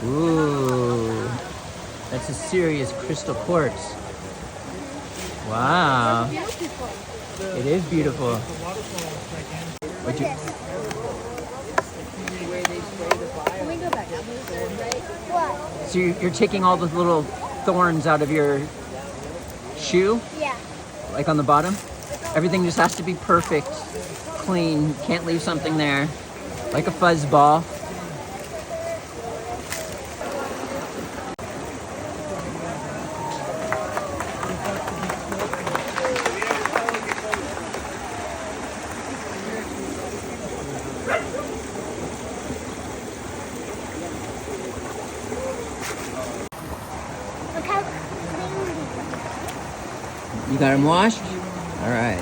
Ooh, that's a serious crystal quartz. Wow, it is beautiful. Would you? Can we go back up? What? So you're taking all the little thorns out of your shoe, Yeah. like on the bottom? Everything just has to be perfect, clean. Can't leave something there, like a fuzz ball. Look how clean these are. You got them washed? All right.